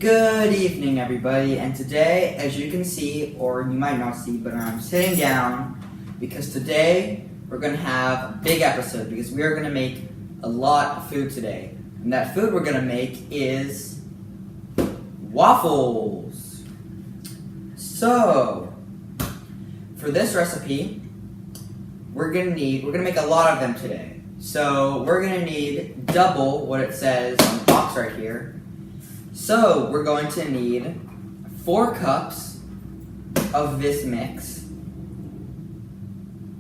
Good evening, everybody, and today, as you can see, or you might not see, but I'm sitting down because today we're going to have a big episode because we are going to make a lot of food today. And that food we're going to make is waffles. So, for this recipe, we're going to make a lot of them today. So, we're going to need double what it says on the box right here. So, we're going to need 4 cups of this mix,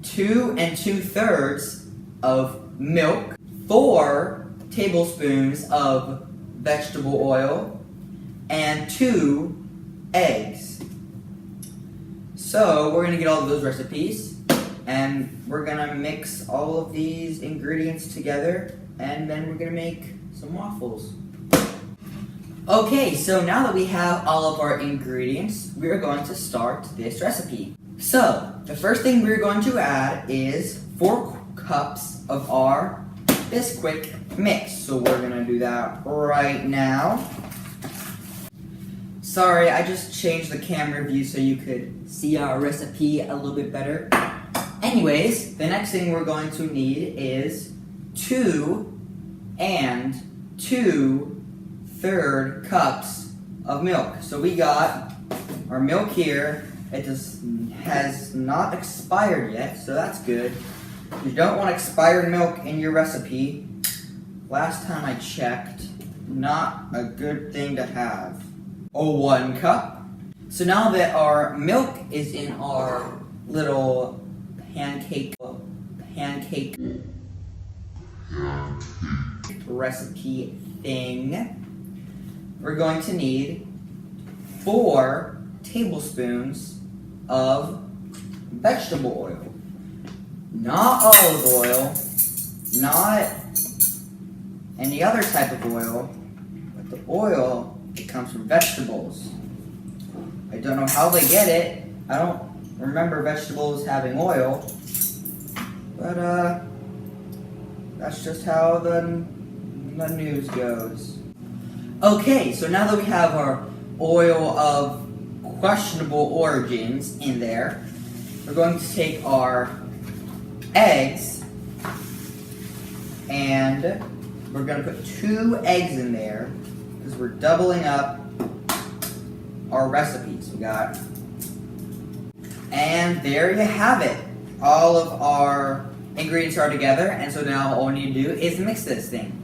2 2/3 of milk, 4 tablespoons of vegetable oil, and 2 eggs. So, we're going to get all of those recipes, and we're going to mix all of these ingredients together, and then we're going to make some waffles. Okay, so now that we have all of our ingredients, we are going to start this recipe. So, the first thing we're going to add is 4 cups of our Bisquick mix. So we're going to do that right now. Sorry, I just changed the camera view so you could see our recipe a little bit better. Anyways, the next thing we're going to need is 2 2/3 cups of milk. So we got our milk here. It has not expired yet, so that's good. You don't want expired milk in your recipe. Last time I checked, not a good thing to have. 1 cup. So now that our milk is in our little pancake recipe thing, we're going to need 4 tablespoons of vegetable oil. Not olive oil, not any other type of oil, but the oil that comes from vegetables. I don't know how they get it. I don't remember vegetables having oil, but that's just how the news goes. Okay, so now that we have our oil of questionable origins in there, we're going to take our eggs and we're going to put 2 eggs in there because we're doubling up our recipes. And there you have it. All of our ingredients are together, and so now all we need to do is mix this thing.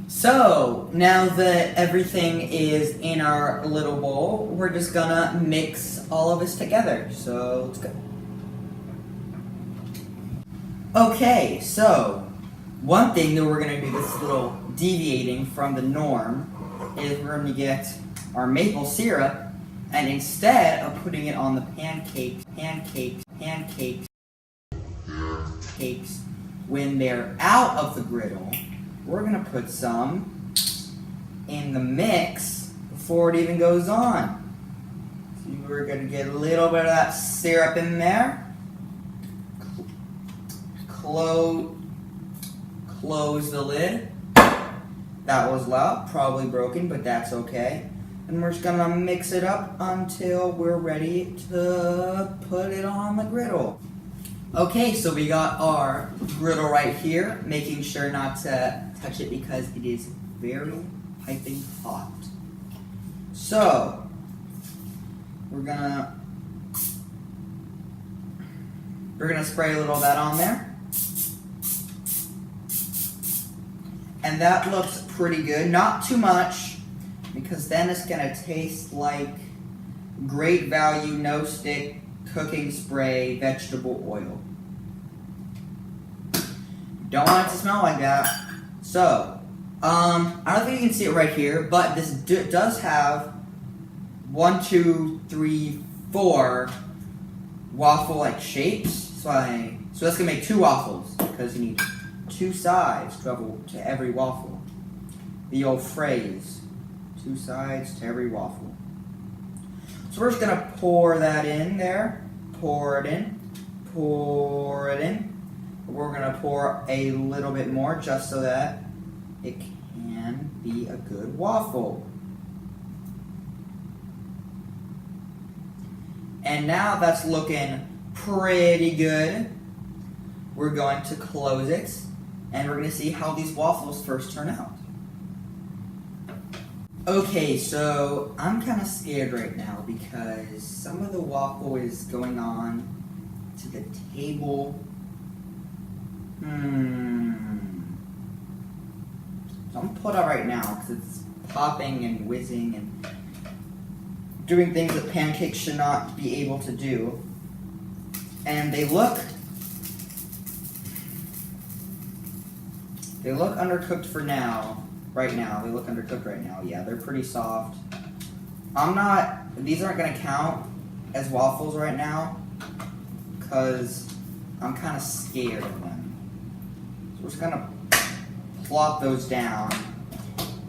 So, now that everything is in our little bowl, we're just gonna mix all of this together. So, let's go. Okay, so, one thing that we're gonna do that's a little deviating from the norm is we're gonna get our maple syrup, and instead of putting it on the pancakes, when they're out of the griddle, we're going to put some in the mix before it even goes on. So we're going to get a little bit of that syrup in there. Close the lid. That was loud, probably broken, but that's okay. And we're just going to mix it up until we're ready to put it on the griddle. Okay, so we got our griddle right here, making sure not to touch it because it is very piping hot. So, we're gonna spray a little of that on there. And that looks pretty good, not too much, because then it's gonna taste like Great Value No Stick cooking spray vegetable oil. Don't want it to smell like that. So, I don't think you can see it right here, but this does have 1, 2, 3, 4 waffle-like shapes. So that's gonna make 2 waffles because you need 2 sides to every waffle. The old phrase, 2 sides to every waffle. So we're just gonna pour that in there. Pour it in. We're going to pour a little bit more just so that it can be a good waffle. And now that's looking pretty good. We're going to close it, and we're going to see how these waffles first turn out. Okay, so I'm kind of scared right now because some of the waffle is going on to the table. So I'm going to pull it out right now because it's popping and whizzing and doing things that pancakes should not be able to do. And they look undercooked for now. Right now, they look undercooked right now. Yeah, they're pretty soft. These aren't gonna count as waffles right now because I'm kind of scared of them. So we're just gonna plop those down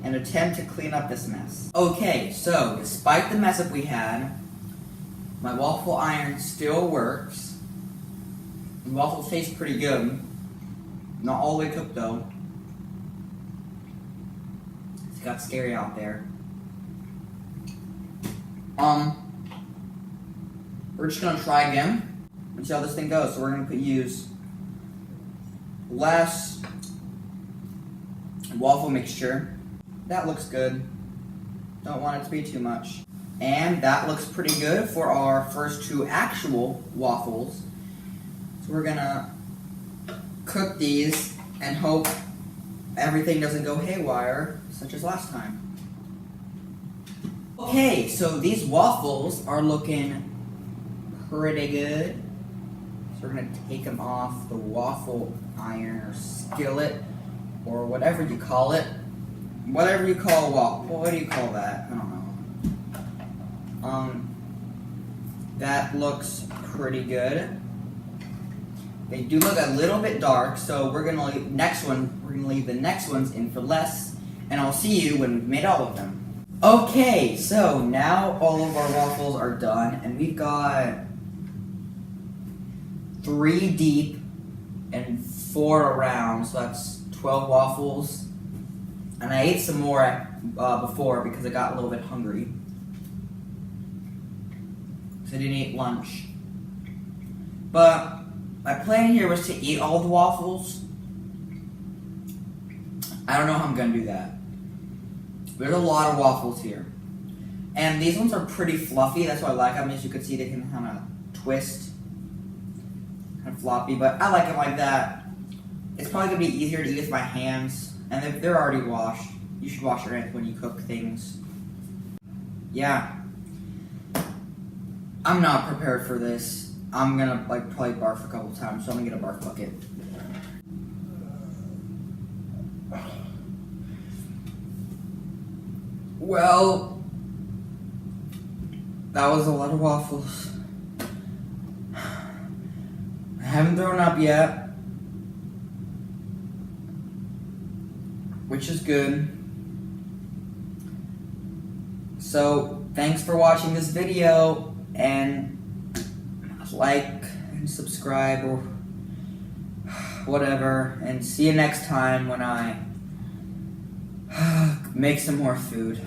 and attempt to clean up this mess. Okay, so despite the mess up we had, my waffle iron still works. The waffles taste pretty good. Not all the way cooked though. It got scary out there. We're just gonna try again and see how this thing goes. So we're gonna use less waffle mixture. That looks good. Don't want it to be too much. And that looks pretty good for our first two actual waffles. So we're gonna cook these and hope everything doesn't go haywire, such as last time. Okay, so these waffles are looking pretty good. So we're gonna take them off the waffle iron or skillet or whatever you call it. Whatever you call waffle. What do you call that? I don't know. That looks pretty good. They do look a little bit dark, so we're gonna leave the next ones in for less, and I'll see you when we've made all of them. Okay, so now all of our waffles are done, and we've got 3 deep and 4 around, so that's 12 waffles. And I ate some more before because I got a little bit hungry. Because I didn't eat lunch. But my plan here was to eat all the waffles. I don't know how I'm going to do that. There's a lot of waffles here. And these ones are pretty fluffy. That's why I like them. As you can see, they can kind of twist. Kind of floppy. But I like them like that. It's probably going to be easier to eat with my hands. And they're already washed. You should wash your hands when you cook things. Yeah. I'm not prepared for this. I'm gonna probably barf a couple times, so I'm gonna get a barf bucket. Well, that was a lot of waffles. I haven't thrown up yet, which is good. So, thanks for watching this video, and like and subscribe or whatever, and see you next time when I make some more food.